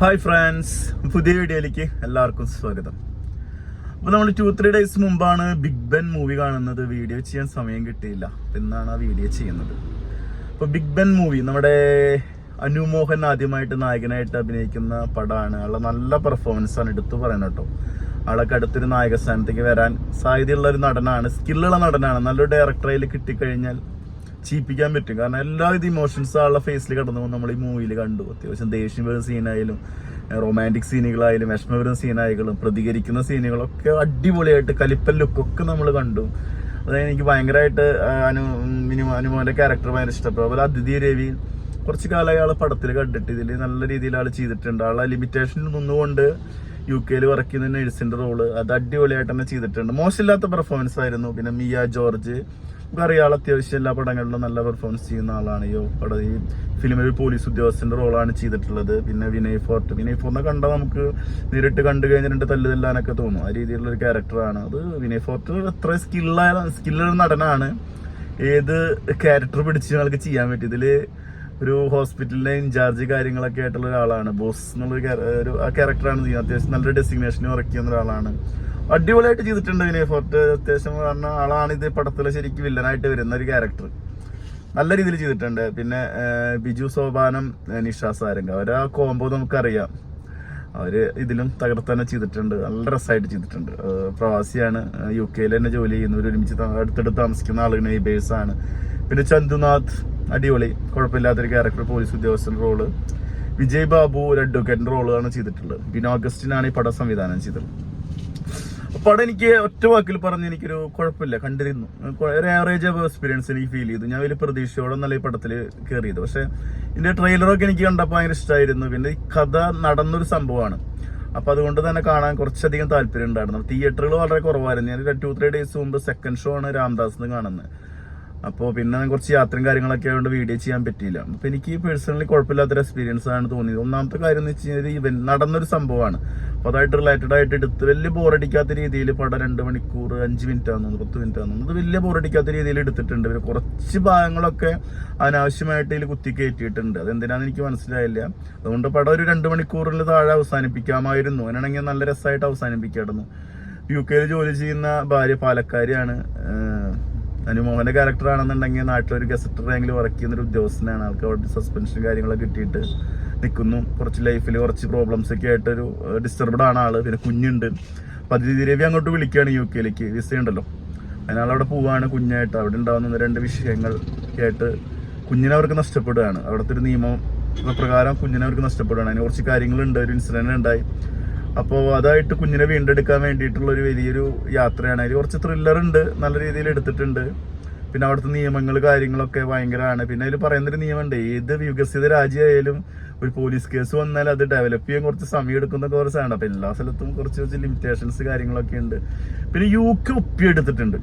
Hi friends, പുതിയ വീഡിയോയിലേക്ക് എല്ലാവർക്കും സ്വാഗതം. അപ്പോൾ നമ്മൾ 2-3 ഡേയ്സ് മുമ്പാണ് ബിഗ് ബെൻ മൂവി കാണുന്നത്. വീഡിയോ ചെയ്യാൻ സമയം കിട്ടിയില്ല, ഇന്നാണ് ആ വീഡിയോ ചെയ്യുന്നത്. അപ്പോൾ ബിഗ് ബെൻ മൂവി നമ്മുടെ അനു മോഹൻ ആദ്യമായിട്ട് നായകനായിട്ട് അഭിനയിക്കുന്ന പടമാണ്. ആളെ നല്ല പെർഫോമൻസ് ആണ്, എടുത്തു പറയണം കേട്ടോ. ആളൊക്കെ അടുത്തൊരു നായക സ്ഥാനത്തേക്ക് വരാൻ സാധ്യതയുള്ള ഒരു നടനാണ്, സ്കില്ലുള്ള നടനാണ്. നല്ലൊരു ഡയറക്ടറിൽ കിട്ടിക്കഴിഞ്ഞാൽ ചെയ്യിപ്പിക്കാൻ പറ്റും. കാരണം എല്ലാവിധ ഇമോഷൻസ് ആളുടെ ഫേസിൽ കടന്നു നമ്മൾ ഈ മൂവിയിൽ കണ്ടു. അത്യാവശ്യം ദേഷ്യം വരുന്ന സീനായാലും റൊമാൻറ്റിക് സീനുകളായാലും വിഷമം വരുന്ന സീനായാലും പ്രതികരിക്കുന്ന സീനുകളൊക്കെ അടിപൊളിയായിട്ട് കലിപ്പൻ ലുക്കൊക്കെ നമ്മൾ കണ്ടു. അതായത് എനിക്ക് ഭയങ്കരമായിട്ട് അനുമോന്റെ ക്യാരക്ടർ ഭയങ്കര ഇഷ്ടപ്പെട്ടു. അതുപോലെ അതിഥി രവി കുറച്ച് കാലമായി ആളെ പടത്തിൽ കണ്ടിട്ട് ഇതിൽ നല്ല രീതിയിൽ ആൾ ചെയ്തിട്ടുണ്ട്. ആളെ ലിമിറ്റേഷൻ നിന്നുകൊണ്ട് UK വർക്ക് ചെയ്യുന്ന നഴ്സിന്റെ റോള് അത് അടിപൊളിയായിട്ട് തന്നെ ചെയ്തിട്ടുണ്ട്. മോശമില്ലാത്ത പെർഫോമൻസ് ആയിരുന്നു. പിന്നെ മിയ ജോർജ് അറിയാൾ അത്യാവശ്യം എല്ലാ പടങ്ങളിലും നല്ല പെർഫോമൻസ് ചെയ്യുന്ന ആളാണ്. ഈ ഫിലിമിൽ ഒരു പോലീസ് ഉദ്യോഗസ്ഥന്റെ റോളാണ് ചെയ്തിട്ടുള്ളത്. പിന്നെ വിനയ് ഫോർട്ടിനെ കണ്ടാൽ നമുക്ക് നേരിട്ട് കണ്ടു കഴിഞ്ഞാൽ രണ്ട് തല്ലുതല്ലാനൊക്കെ തോന്നും. ആ രീതിയിലുള്ള ഒരു ക്യാരക്ടറാണ് അത്. വിനയ് ഫോർട്ട് എത്ര സ്കില്ലുള്ള നടനാണ്. ഏത് ക്യാരക്ടർ പിടിച്ച് ഞങ്ങൾക്ക് ചെയ്യാൻ പറ്റും. ഇതില് ഒരു ഹോസ്പിറ്റലിലെ ഇൻചാർജ് കാര്യങ്ങളൊക്കെ ആയിട്ടുള്ള ഒരാളാണ്. ബോസ് എന്നുള്ളൊരു ആ ക്യാരക്ടറാണ് ചെയ്യുന്നത്. അത്യാവശ്യം നല്ലൊരു ഡെസിഗ്നേഷന് വർക്ക് ചെയ്യുന്ന ഒരാളാണ്. അടിപൊളിയായിട്ട് ചെയ്തിട്ടുണ്ട് വിനയ് ഫോർട്ട്. അത്യാവശ്യം പറഞ്ഞ ആളാണ് ഇത് പടത്തിലെ ശരിക്കും വില്ലനായിട്ട് വരുന്ന ഒരു ക്യാരക്ടർ. നല്ല രീതിയിൽ ചെയ്തിട്ടുണ്ട്. പിന്നെ ബിജു സോപാനം, നിഷ സാരംഗ്, അവരെ ആ കോംബോ നമുക്കറിയാം. അവര് ഇതിലും തകർത്തന്നെ ചെയ്തിട്ടുണ്ട്. നല്ല രസമായിട്ട് ചെയ്തിട്ടുണ്ട്. പ്രവാസിയാണ്, UK തന്നെ ജോലി ചെയ്യുന്നവർ, ഒരുമിച്ച് അടുത്തടുത്ത് താമസിക്കുന്ന ആളുകൾ, നെയ്ബേഴ്സ് ആണ്. പിന്നെ ചന്തുനാഥ് അടിപൊളി, കുഴപ്പമില്ലാത്തൊരു ക്യാരക്ടർ, പോലീസ് ഉദ്യോഗസ്ഥന്റെ റോള്. വിജയ് ബാബു ഒരു അഡ്വക്കേറ്റിന്റെ റോളാണ് ചെയ്തിട്ടുള്ളത്. പിന്നെ ഓഗസ്റ്റിനാണ് ഈ പടം സംവിധാനം ചെയ്തത്. പടം എനിക്ക് ഒറ്റ വാക്കിൽ പറഞ്ഞ് എനിക്കൊരു കുഴപ്പമില്ല, കണ്ടിരുന്നു. ഒരു ആവറേജ് ഓഫ് എക്സ്പീരിയൻസ് എനിക്ക് ഫീൽ ചെയ്തു. ഞാൻ വലിയ പ്രതീക്ഷയോടെ നല്ല ഈ പടത്തിൽ കയറിയത്. പക്ഷെ ഇതിന്റെ ട്രെയിലറൊക്കെ എനിക്ക് കണ്ടപ്പോൾ ഭയങ്കര ഇഷ്ടമായിരുന്നു. പിന്നെ ഈ കഥ നടന്നൊരു സംഭവമാണ്. അപ്പൊ അതുകൊണ്ട് തന്നെ കാണാൻ കുറച്ചധികം താല്പര്യം ഉണ്ടായിരുന്നു. തിയേറ്ററുകൾ വളരെ കുറവായിരുന്നു. ഞാൻ 2-3 ഡേയ്സ് മുമ്പ് സെക്കൻഡ് ഷോ ആണ് രാംദാസ് കാണുന്നത്. അപ്പോൾ പിന്നെ കുറച്ച് യാത്രയും കാര്യങ്ങളൊക്കെ ആയതുകൊണ്ട് വീഡിയോ ചെയ്യാൻ പറ്റിയില്ല. അപ്പൊ എനിക്ക് പേഴ്സണലി കുഴപ്പമില്ലാത്തൊരു എക്സ്പീരിയൻസ് ആണ് തോന്നിയത്. ഒന്നാമത്തെ കാര്യം എന്ന് വെച്ച് കഴിഞ്ഞാൽ നടന്നൊരു സംഭവമാണ്. അപ്പൊ അതായിട്ട് റിലേറ്റഡ് ആയിട്ട് എടുത്ത് വലിയ ബോറടിക്കാത്ത രീതിയിൽ പടം 2 മണിക്കൂർ 5 മിനിറ്റ് ആണെന്ന് 10 മിനിറ്റ് ആണെന്ന് അത് വലിയ ബോറടിക്കാത്ത രീതിയിൽ എടുത്തിട്ടുണ്ട്. പിന്നെ കുറച്ച് ഭാഗങ്ങളൊക്കെ അനാവശ്യമായിട്ട് ഇതിൽ കുത്തി കയറ്റിയിട്ടുണ്ട്. അതെന്തിനാന്ന് എനിക്ക് മനസ്സിലായില്ല. അതുകൊണ്ട് പടം ഒരു 2 മണിക്കൂറിൽ താഴെ അവസാനിപ്പിക്കാമായിരുന്നു. അങ്ങനെയാണെങ്കിൽ നല്ല രസമായിട്ട് അവസാനിപ്പിക്കായിരുന്നു. UK ജോലി ചെയ്യുന്ന ഭാര്യ പാലക്കാരിയാണ്. അനുമോഹന്റെ ക്യാരക്ടർ ആണെന്നുണ്ടെങ്കിൽ നാട്ടിലൊരു ഗസറ്റർ റാങ്കിൽ വർക്ക് ചെയ്യുന്ന ഒരു ഉദ്യോഗസ്ഥനാണ്. ആൾക്ക് അവിടെ സസ്പെൻഷൻ കാര്യങ്ങളൊക്കെ കിട്ടിയിട്ട് നിൽക്കുന്നു. കുറച്ച് ലൈഫിൽ കുറച്ച് പ്രോബ്ലംസ് ഒക്കെ ആയിട്ടൊരു ഡിസ്റ്റർബ്ഡ് ആണ് ആള്. പിന്നെ കുഞ്ഞുണ്ട്. അപ്പൊ അതിഥി രവി അങ്ങോട്ട് വിളിക്കുകയാണ് UK വിസ ഉണ്ടല്ലോ. അതിനാളവിടെ പോവാണ് കുഞ്ഞായിട്ട്. അവിടെ ഉണ്ടാവുന്ന 2 വിഷയങ്ങൾ ആയിട്ട് കുഞ്ഞിനെ അവർക്ക് നഷ്ടപ്പെടുകയാണ്. അവിടുത്തെ ഒരു നിയമം പ്രകാരം കുഞ്ഞിനെ അവർക്ക് നഷ്ടപ്പെടുകയാണ്. അതിന് കുറച്ച് കാര്യങ്ങളുണ്ട്. ഒരു ഇൻസിഡന്റ് ഉണ്ടായി. അപ്പോൾ അതായിട്ട് കുഞ്ഞിനെ വീണ്ടെടുക്കാൻ വേണ്ടിയിട്ടുള്ള ഒരു വലിയൊരു യാത്രയാണ്. അതിൽ കുറച്ച് ത്രില്ലർ ഉണ്ട്, നല്ല രീതിയിൽ എടുത്തിട്ടുണ്ട്. പിന്നെ അവിടുത്തെ നിയമങ്ങൾ കാര്യങ്ങളൊക്കെ ഭയങ്കരമാണ്. പിന്നെ അതിൽ പറയുന്നൊരു നിയമമുണ്ട്, ഏത് വികസിത രാജ്യമായാലും ഒരു പോലീസ് കേസ് വന്നാൽ അത് ഡെവലപ്പ് ചെയ്യാൻ കുറച്ച് സമയം എടുക്കുന്ന കുറച്ചാണ്. അപ്പൊ എല്ലാ സ്ഥലത്തും കുറച്ച് ലിമിറ്റേഷൻസ് കാര്യങ്ങളൊക്കെ ഉണ്ട്. പിന്നെ UK ഒപ്പിയെടുത്തിട്ടുണ്ട്.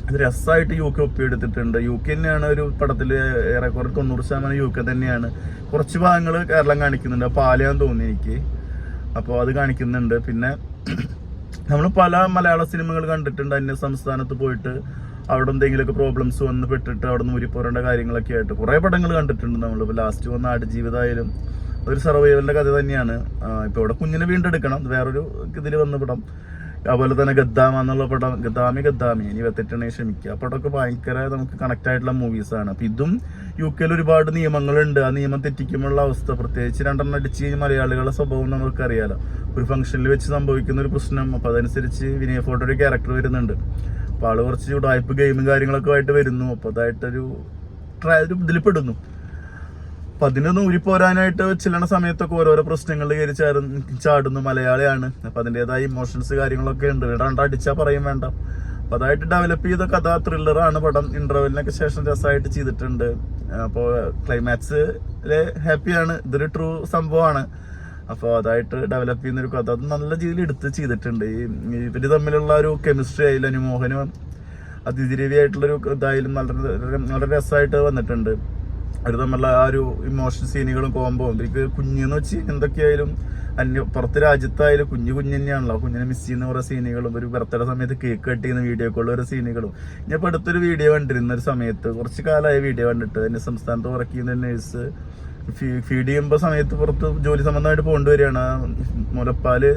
അത് രസമായിട്ട് UK ഒപ്പിയെടുത്തിട്ടുണ്ട്. UK തന്നെയാണ് ഒരു പടത്തിൽ ഏറെക്കുറെ 90% UK തന്നെയാണ്. കുറച്ച് ഭാഗങ്ങൾ കേരളം കാണിക്കുന്നുണ്ട്. പാലയാന്ന് തോന്നി എനിക്ക്. അപ്പോൾ അത് കാണിക്കുന്നുണ്ട്. പിന്നെ നമ്മൾ പല മലയാള സിനിമകൾ കണ്ടിട്ടുണ്ട്. അന്യ സംസ്ഥാനത്ത് പോയിട്ട് അവിടെ എന്തെങ്കിലുമൊക്കെ പ്രോബ്ലംസ് വന്ന് പെട്ടിട്ട് അവിടെ നിന്ന് ഊരിപ്പോരേണ്ട കാര്യങ്ങളൊക്കെ ആയിട്ട് കുറേ പടങ്ങൾ കണ്ടിട്ടുണ്ട് നമ്മൾ. ഇപ്പോൾ ലാസ്റ്റ് വന്ന ആടുജീവിതമായാലും ഒരു സർവൈവലിന്റെ കഥ തന്നെയാണ്. ഇപ്പോൾ ഇവിടെ കുഞ്ഞിനെ വീണ്ടെടുക്കണം, വേറൊരു ഇതിൽ വന്ന പടം. അതുപോലെ തന്നെ ഗദ്ദാമ എന്നുള്ള പടം, ഗദ്ദാമി ഇനി വെത്തിട്ടുണ്ടെങ്കിൽ ക്ഷമിക്കുക. ആ പടമൊക്കെ ഭയങ്കര നമുക്ക് കണക്ട് ആയിട്ടുള്ള മൂവീസാണ്. അപ്പൊ ഇതും UK ഒരുപാട് നിയമങ്ങളുണ്ട്. ആ നിയമം തെറ്റിക്കുമ്പോഴുള്ള അവസ്ഥ, പ്രത്യേകിച്ച് 2 അടിച്ച് കഴിഞ്ഞ് മലയാളികളുടെ സ്വഭാവം നമുക്കറിയാലോ. ഒരു ഫംഗ്ഷനിൽ വെച്ച് സംഭവിക്കുന്ന ഒരു പ്രശ്നം. അപ്പൊ അതനുസരിച്ച് വിനയ് ഫോർട്ട് ഒരു ക്യാരക്ടർ വരുന്നുണ്ട്. അപ്പൊ ആള് കുറച്ച് ഉടായ്പ ഗെയിമും കാര്യങ്ങളൊക്കെ ആയിട്ട് വരുന്നു. അപ്പൊ അതായിട്ടൊരു ഇതിൽ പെടുന്നു. അപ്പൊ അതിനൊന്നും ഊരിപ്പോരാനായിട്ട് ചെല്ലണ സമയത്തൊക്കെ ഓരോരോ പ്രശ്നങ്ങളിൽ കയറി ചാടുന്നു. മലയാളിയാണ്. അപ്പൊ അതിൻ്റെതായ ഇമോഷൻസ് കാര്യങ്ങളൊക്കെ ഉണ്ട്. 2 അടിച്ചാൽ പറയും വേണ്ട. അപ്പൊ അതായിട്ട് ഡെവലപ്പ് ചെയ്ത കഥ ത്രില്ലറാണ് പടം. ഇന്റർവെലിനൊക്കെ ശേഷം രസമായിട്ട് ചെയ്തിട്ടുണ്ട്. അപ്പോൾ ക്ലൈമാക്സില് ഹാപ്പിയാണ്. ഇതൊരു ട്രൂ സംഭവമാണ്. അപ്പോൾ അതായിട്ട് ഡെവലപ്പ് ചെയ്യുന്ന ഒരു കഥ അത് നല്ല രീതിയിൽ എടുത്ത് ചെയ്തിട്ടുണ്ട്. ഇവര് തമ്മിലുള്ള ഒരു കെമിസ്ട്രി ആയാലും അനുമോഹനും അതിഥി രവി ആയിട്ടുള്ളൊരു ഇതായാലും നല്ല രസമായിട്ട് വന്നിട്ടുണ്ട്. അവർ തമ്മിലുള്ള ആ ഒരു ഇമോഷൻ സീനുകളും കോംബോ. ഇവർക്ക് കുഞ്ഞെന്ന് വെച്ച് എന്തൊക്കെയായാലും പുറത്ത് രാജ്യത്തായാലും കുഞ്ഞു തന്നെയാണല്ലോ. കുഞ്ഞിനെ മിസ് ചെയ്യുന്ന കുറെ സീനുകളും, ഒരു ബർത്ത്ഡേ സമയത്ത് കേക്ക് കട്ട് ചെയ്യുന്ന വീഡിയോ കോളിൽ ഓരോ സീനുകളും. ഞാൻ ഇപ്പോൾ അടുത്തൊരു വീഡിയോ കണ്ടിരുന്ന ഒരു സമയത്ത്, കുറച്ച് കാലമായ വീഡിയോ കണ്ടിട്ട്, എന്റെ സംസ്ഥാനത്ത് വർക്ക് ചെയ്യുന്ന നേഴ്സ് ഫീഡ് ചെയ്യുമ്പോൾ സമയത്ത് പുറത്ത് ജോലി സംബന്ധമായിട്ട് പോകേണ്ടി വരികയാണ്. മുലപ്പാല്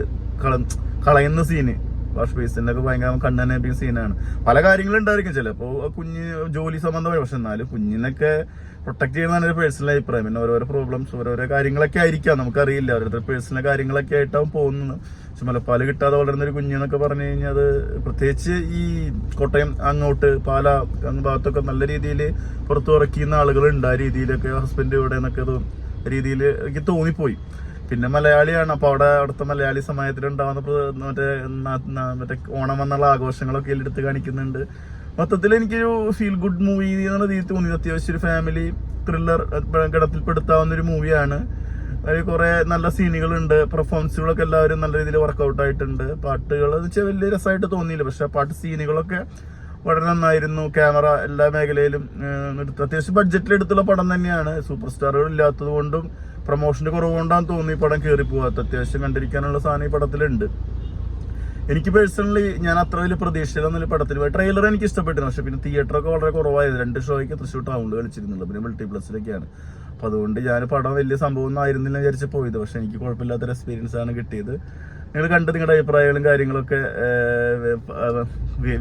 കളയുന്ന സീന് വാഷ് ബേസിന്റെ ഒക്കെ ഭയങ്കര കണ്ണനേപ്പിക്കുന്ന സീനാണ്. പല കാര്യങ്ങളും ഉണ്ടായിരിക്കും ചിലപ്പോൾ കുഞ്ഞ് ജോലി സംബന്ധമായി, പക്ഷെ എന്നാലും കുഞ്ഞിനൊക്കെ പ്രൊട്ടക്ട് ചെയ്യുന്നതാണ് ഒരു പേഴ്സണൽ അഭിപ്രായം. പിന്നെ ഓരോരോ പ്രോബ്ലംസ് ഓരോരോ കാര്യങ്ങളൊക്കെ ആയിരിക്കാം, നമുക്കറിയില്ല. ഓരോരുത്തർ പേഴ്സണൽ കാര്യങ്ങളൊക്കെ ആയിട്ടാവും പോകുന്നത്. പക്ഷെ മുലപ്പാല് കിട്ടാതെ വളരുന്ന ഒരു കുഞ്ഞെന്നൊക്കെ പറഞ്ഞു കഴിഞ്ഞാൽ അത് പ്രത്യേകിച്ച് ഈ കോട്ടയം അങ്ങോട്ട് പാല ഭാഗത്തൊക്കെ നല്ല രീതിയിൽ പുറത്തു ഇറക്കിയുന്ന ആളുകളുണ്ട്. ആ രീതിയിലൊക്കെ ഹസ്ബൻഡ് ഇവിടെ എന്നൊക്കെ രീതിയിൽ എനിക്ക് തോന്നിപ്പോയി. പിന്നെ മലയാളിയാണ്, അപ്പൊ അവിടുത്തെ മലയാളി സമയത്തിൽ ഉണ്ടാവുന്ന മറ്റേ ഓണം വന്നുള്ള ആഘോഷങ്ങളൊക്കെ എടുത്ത് കാണിക്കുന്നുണ്ട്. മൊത്തത്തിൽ എനിക്കൊരു ഫീൽ ഗുഡ് മൂവി എന്നുള്ള രീതിയിൽ തോന്നി. അത്യാവശ്യം ഒരു ഫാമിലി ത്രില്ലർ ഗണത്തിൽപ്പെടുത്താവുന്ന ഒരു മൂവിയാണ്. അതിൽ കുറെ നല്ല സീനുകളുണ്ട്, പെർഫോമൻസുകളൊക്കെ എല്ലാവരും നല്ല രീതിയിൽ വർക്കൗട്ട് ആയിട്ടുണ്ട്. പാട്ടുകൾ എന്ന് വെച്ചാൽ വലിയ രസമായിട്ട് തോന്നിയില്ല, പക്ഷെ പാട്ട് സീനുകളൊക്കെ വളരെ നന്നായിരുന്നു. ക്യാമറ എല്ലാ മേഖലയിലും അത്യാവശ്യം ബഡ്ജറ്റിൽ എടുത്തുള്ള പടം തന്നെയാണ്. സൂപ്പർ സ്റ്റാറുകൾ ഇല്ലാത്തത് കൊണ്ടും പ്രൊമോഷന്റെ കുറവുകൊണ്ടാന്ന് തോന്നി പടം കയറി പോകാത്ത. അത്യാവശ്യം കണ്ടിരിക്കാനുള്ള സാധനം ഈ പടത്തിലുണ്ട്. എനിക്ക് പേഴ്സണലി ഞാൻ അത്ര വലിയ പ്രതീക്ഷയിലൊന്നും പടത്തിന് ട്രെയിലർ എനിക്ക് ഇഷ്ടപ്പെട്ടിരുന്നു, പക്ഷെ പിന്നെ തിയേറ്ററൊക്കെ വളരെ കുറവായത്. 2 ഷോയ്ക്ക് തൃശ്ശൂർ ടൗണിൽ കളിച്ചിരുന്നുള്ളൂ, പിന്നെ മൾട്ടിപ്ലക്സിലൊക്കെയാണ്. അപ്പൊ അതുകൊണ്ട് ഞാൻ പടം വലിയ സംഭവം ഒന്നും ആയിരുന്നില്ല വിചാരിച്ച് പോയത്. പക്ഷെ എനിക്ക് കുഴപ്പമില്ലാത്തൊരു എക്സ്പീരിയൻസ് ആണ് കിട്ടിയത്. നിങ്ങൾ കണ്ട് നിങ്ങളുടെ അഭിപ്രായങ്ങളും കാര്യങ്ങളൊക്കെ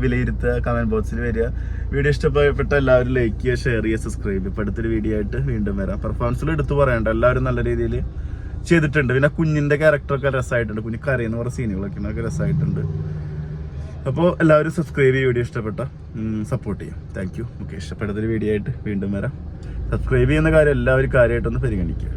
വിലയിരുത്തുക, കമന്റ് ബോക്സിൽ വരിക. വീഡിയോ ഇഷ്ടപ്പെട്ട എല്ലാവരും ലൈക്ക് ചെയ്യുക, ഷെയർ ചെയ്യുക, സബ്സ്ക്രൈബ് ചെയ്യുക. ഇപ്പൊ അടുത്തൊരു വീഡിയോ ആയിട്ട് വീണ്ടും വരാം. പെർഫോമൻസിൽ എടുത്തു പറയണ്ട, എല്ലാവരും നല്ല രീതിയിൽ ചെയ്തിട്ടുണ്ട്. പിന്നെ കുഞ്ഞിന്റെ ക്യാരക്ടറൊക്കെ രസമായിട്ടുണ്ട്, കുഞ്ഞ് കരയെന്ന് പറഞ്ഞ സീനുകളൊക്കെ രസമായിട്ടുണ്ട്. അപ്പോൾ എല്ലാവരും സബ്സ്ക്രൈബ് ചെയ്യുക, വീഡിയോ ഇഷ്ടപ്പെട്ട സപ്പോർട്ട് ചെയ്യാം. Thank you. ഓക്കെ, ഇഷ്ടപ്പെട്ടൊരു വീഡിയോ ആയിട്ട് വീണ്ടും വരാം. സബ്സ്ക്രൈബ് ചെയ്യുന്ന കാര്യം എല്ലാവരും കാര്യമായിട്ടൊന്ന് പരിഗണിക്കുക.